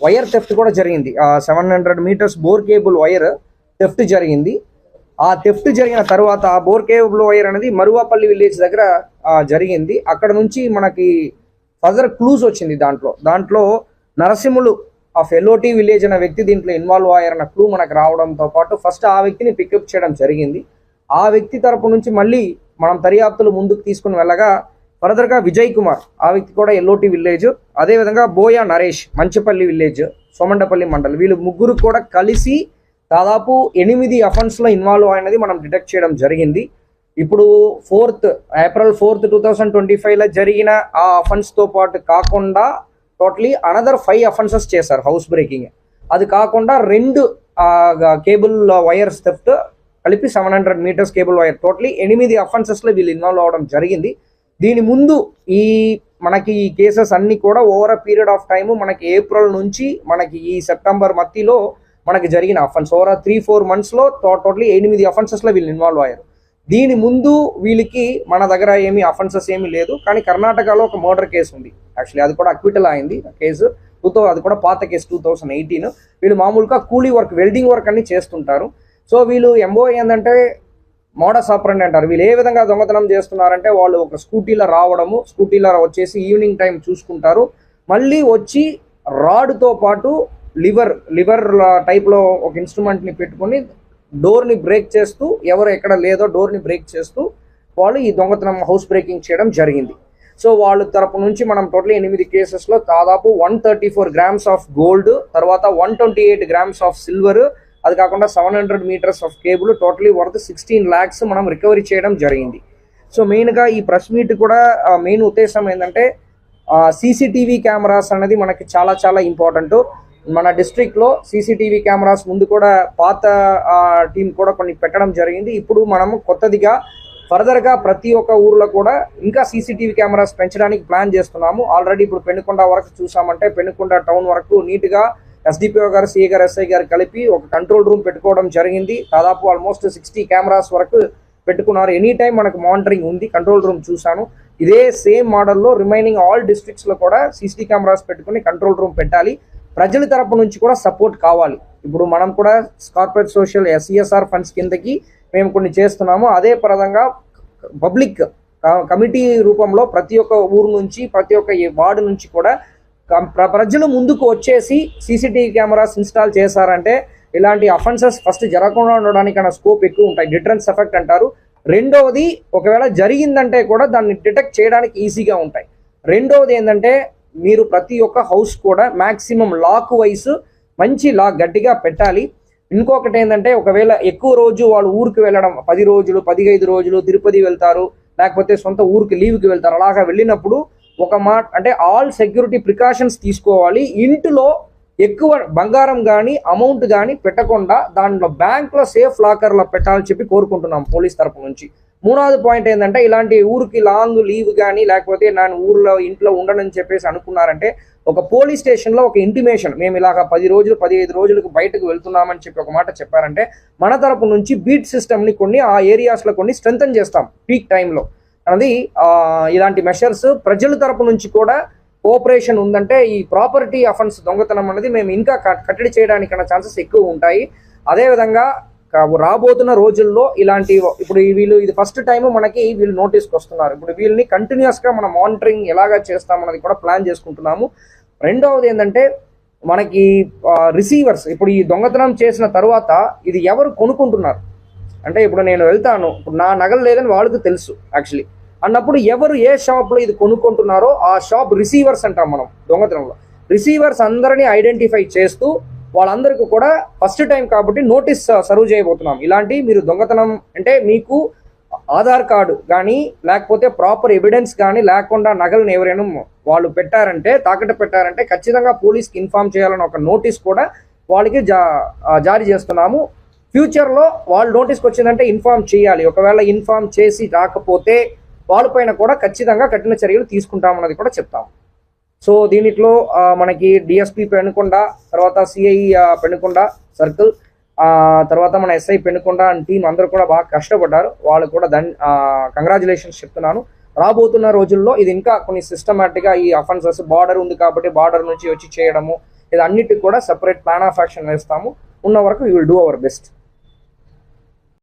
Wire theft కూడా జరిగింది. 700 metres bore cable wire theft జరిగింది. ఆ థెఫ్ట్ జరిగిన తర్వాత ఆ బోర్ కేబుల్ వైర్ అనేది మరువాపల్లి విలేజ్ దగ్గర జరిగింది. అక్కడ నుంచి మనకి ఫర్దర్ క్లూస్ వచ్చింది. దాంట్లో నరసింహులు ఆఫ్ ఎల్ఓటి విలేజ్ అనే వ్యక్తి దీంట్లో ఇన్వాల్వ్ అయ్యారన్న క్లూ మనకు రావడంతో పాటు ఫస్ట్ ఆ వ్యక్తిని పికప్ చేయడం జరిగింది. ఆ వ్యక్తి తరపు నుంచి మళ్ళీ మనం దర్యాప్తులు ముందుకు తీసుకుని వెళ్ళగా ఫర్దర్గా విజయ్ కుమార్, ఆ వ్యక్తి కూడా ఎల్ఓటి విలేజ్, అదేవిధంగా బోయా నరేష్ మంచపల్లి విలేజ్, సోమండపల్లి మండల్, వీళ్ళు ముగ్గురు కూడా కలిసి దాదాపు 8 అఫెన్స్లో ఇన్వాల్వ్ అయినది మనం డిటెక్ట్ చేయడం జరిగింది. ఇప్పుడు ఏప్రిల్ 4, 2025లో జరిగిన ఆ అఫెన్స్తో పాటు కాకుండా టోటలీ అనదర్ 5 అఫెన్సెస్ చేశారు హౌస్ బ్రేకింగ్. అది కాకుండా 2 కేబుల్ వైర్స్ థెఫ్ట్ కలిపి 700 మీటర్స్ కేబుల్ వైర్, టోటలీ 8 అఫెన్సెస్లో వీళ్ళు ఇన్వాల్వ్ అవ్వడం జరిగింది. దీని ముందు మనకి ఈ కేసెస్ అన్ని కూడా ఓవర్ పీరియడ్ ఆఫ్ టైము మనకి ఏప్రిల్ నుంచి మనకి ఈ సెప్టెంబర్ మధ్యలో మనకి జరిగిన అఫెన్స్ ఓవర్ 3-4 మంత్స్లో టోటలీ 8 అఫెన్సెస్లో వీళ్ళు ఇన్వాల్వ్ అయ్యారు. దీని ముందు వీళ్ళకి మన దగ్గర ఏమీ అఫెన్సెస్ ఏమీ లేదు, కానీ కర్ణాటకలో ఒక మర్డర్ కేసు ఉంది. యాక్చువల్లీ అది కూడా అక్విటల్ అయింది కేసు. అది కూడా పాత కేసు 2018. వీళ్ళు మామూలుగా కూలీ వర్క్, వెల్డింగ్ వర్క్ అన్ని చేస్తుంటారు. సో వీళ్ళు ఎంఓ ఏంటంటే మోడస్ ఆపరెండి అంటారు. వీళ్ళు ఏ విధంగా దొంగతనం చేస్తున్నారంటే వాళ్ళు ఒక స్కూటీలో రావడము, స్కూటీలో వచ్చేసి ఈవినింగ్ టైం చూసుకుంటారు, మళ్ళీ వచ్చి రాడ్తో పాటు లివర్ టైప్లో ఒక ఇన్స్ట్రుమెంట్ని పెట్టుకొని డోర్ని బ్రేక్ చేస్తూ, ఎవరు ఎక్కడ లేదో డోర్ని బ్రేక్ చేస్తూ వాళ్ళు ఈ దొంగతనం హౌస్ బ్రేకింగ్ చేయడం జరిగింది. సో వాళ్ళ తరపు నుంచి మనం టోటల్ 8 కేసెస్లో దాదాపు 134 గ్రామ్స్ ఆఫ్ గోల్డ్, తర్వాత 128 గ్రామ్స్ ఆఫ్ సిల్వర్, అది కాకుండా 700 metres of cable, totally worth 16 lakhs మనం రికవరీ చేయడం జరిగింది. సో మెయిన్గా ఈ ప్రెస్ మీట్ కూడా మెయిన్ ఉద్దేశం ఏంటంటే సీసీటీవీ కెమెరాస్ అనేది మనకి చాలా చాలా ఇంపార్టెంట్. మన డిస్ట్రిక్ట్లో సీసీటీవీ కెమెరాస్ ముందు కూడా పాత టీం కూడా కొన్ని పెట్టడం జరిగింది. ఇప్పుడు మనము కొత్తదిగా ఫర్దర్గా ప్రతి ఒక్క ఊర్లో కూడా ఇంకా సీసీటీవీ కెమెరాస్ పెంచడానికి ప్లాన్ చేస్తున్నాము. ఆల్రెడీ ఇప్పుడు పెనుకొండ వరకు చూసామంటే పెనుకొండ టౌన్ వరకు నీట్గా ఎస్డిపిఓ గారు, సిఏ గారు, ఎస్ఐ గారు కలిపి ఒక కంట్రోల్ రూమ్ పెట్టుకోవడం జరిగింది. దాదాపు ఆల్మోస్ట్ 60 కెమెరాస్ వరకు పెట్టుకున్నారు. ఎనీ టైం మనకు మానిటరింగ్ ఉంది. కంట్రోల్ రూమ్ చూశాను. ఇదే సేమ్ మోడల్లో రిమైనింగ్ ఆల్ డిస్ట్రిక్ట్స్లో కూడా సీసీటీవీ కెమెరాస్ పెట్టుకుని కంట్రోల్ రూమ్ పెట్టాలి. ప్రజల తరపు నుంచి కూడా సపోర్ట్ కావాలి. ఇప్పుడు మనం కూడా కార్పొరేట్ సోషల్ సిఎస్ఆర్ ఫండ్స్ కిందకి మేము కొన్ని చేస్తున్నాము. అదే పరంగా పబ్లిక్ కమిటీ రూపంలో ప్రతి ఒక్క ఊరు నుంచి, ప్రతి ఒక్క వార్డు నుంచి కూడా ప్రజలు ముందుకు వచ్చేసి సీసీటీవీ కెమెరాస్ ఇన్స్టాల్ చేశారంటే ఇలాంటి అఫెన్సెస్ ఫస్ట్ జరగకుండా ఉండడానికన్నా స్కోప్ ఎక్కువ ఉంటాయి. డిటరెన్స్ ఎఫెక్ట్ అంటారు. రెండవది, ఒకవేళ జరిగిందంటే కూడా దాన్ని డిటెక్ట్ చేయడానికి ఈజీగా ఉంటాయి. రెండవది ఏంటంటే మీరు ప్రతి ఒక్క హౌస్ కూడా మ్యాక్సిమం లాక్ వైస్ మంచి లాక్ గట్టిగా పెట్టాలి. ఇంకొకటి ఏంటంటే ఒకవేళ ఎక్కువ రోజు వాళ్ళు ఊరికి వెళ్ళడం, 10 రోజులు 15 రోజులు తిరుపతి వెళ్తారు, లేకపోతే సొంత ఊరికి లీవ్కి వెళ్తారు. అలాగా వెళ్ళినప్పుడు ఒక మాట అంటే ఆల్ సెక్యూరిటీ ప్రికాషన్స్ తీసుకోవాలి. ఇంటిలో ఎక్కువ బంగారం కానీ అమౌంట్ కానీ పెట్టకుండా దాంట్లో బ్యాంక్లో సేఫ్ లాకర్లో పెట్టాలని చెప్పి కోరుకుంటున్నాం పోలీస్ తరపు నుంచి. మూడవది పాయింట్ ఏంటంటే ఇలాంటి ఊరికి లాంగ్ లీవ్ కానీ లేకపోతే నేను ఊర్లో ఇంట్లో ఉండనని చెప్పేసి అనుకున్నారంటే ఒక పోలీస్ స్టేషన్లో ఒక ఇంటిమేషన్, మేము ఇలాగ 10 రోజులు 15 రోజులకు బయటకు వెళ్తున్నామని చెప్పి ఒక మాట చెప్పారంటే మన తరపు నుంచి బీట్ సిస్టమ్ని కొన్ని ఆ ఏరియాస్లో కొన్ని స్ట్రెంథన్ చేస్తాం పీక్ టైంలో. అది ఇలాంటి మెషర్స్ ప్రజల తరపు నుంచి కూడా కోఆపరేషన్ ఉందంటే ఈ ప్రాపర్టీ అఫెన్స్ దొంగతనం అనేది మేము ఇంకా కట్టడి చేయడానికన్నా ఛాన్సెస్ ఎక్కువ ఉంటాయి. అదేవిధంగా రాబోతున్న రోజుల్లో ఇలాంటి ఇప్పుడు వీళ్ళు ఇది ఫస్ట్ టైం మనకి వీళ్ళు నోటీస్కి వస్తున్నారు. ఇప్పుడు వీళ్ళని కంటిన్యూస్గా మనం మానిటరింగ్ ఎలాగా చేస్తామన్నది కూడా ప్లాన్ చేసుకుంటున్నాము. రెండవది ఏంటంటే మనకి రిసీవర్స్, ఇప్పుడు ఈ దొంగతనం చేసిన తర్వాత ఇది ఎవరు కొనుక్కుంటున్నారు అంటే ఇప్పుడు నేను వెళ్తాను, ఇప్పుడు నా నగలు లేదని వాళ్ళకి తెలుసు యాక్చువల్లీ అన్నప్పుడు ఎవరు ఏ షాప్లో ఇది కొనుక్కుంటున్నారో ఆ షాప్ రిసీవర్స్ అంటాం మనం దొంగతనంలో. రిసీవర్స్ అందరినీ ఐడెంటిఫై చేస్తూ వాళ్ళందరికీ కూడా ఫస్ట్ టైం కాబట్టి నోటీస్ సర్వ్ చేయబోతున్నాం. ఇలాంటి మీరు దొంగతనం అంటే మీకు ఆధార్ కార్డు కానీ లేకపోతే ప్రాపర్ ఎవిడెన్స్ కానీ లేకుండా నగలను ఎవరైనా వాళ్ళు పెట్టారంటే తాకట్టు పెట్టారంటే ఖచ్చితంగా పోలీస్కి ఇన్ఫార్మ్ చేయాలని ఒక నోటీస్ కూడా వాళ్ళకి జారీ చేస్తున్నాము. ఫ్యూచర్లో వాళ్ళు నోటీస్కి వచ్చిందంటే ఇన్ఫార్మ్ చేయాలి. ఒకవేళ ఇన్ఫార్మ్ చేసి రాకపోతే వాళ్ళపైన కూడా ఖచ్చితంగా కఠిన చర్యలు తీసుకుంటామన్నది కూడా చెప్తాము. సో దీనిలో మనకి డిఎస్పీ పెనుకొండ, తర్వాత సిఐ పెనుకొండ సర్కిల్, తర్వాత మన ఎస్ఐ పెనుకొండ అండ్ టీం అందరూ కూడా బాగా కష్టపడ్డారు. వాళ్ళు కూడా కంగ్రాచులేషన్స్ చెప్తున్నాను. రాబోతున్న రోజుల్లో ఇది ఇంకా కొన్ని సిస్టమేటిక్గా ఈ అఫెన్సెస్ బార్డర్ ఉంది కాబట్టి బార్డర్ నుంచి వచ్చి చేయడము ఇది అన్నిటికి కూడా సెపరేట్ ప్లాన్ ఆఫ్ యాక్షన్ వేస్తాము. ఉన్న వరకు we will do our best.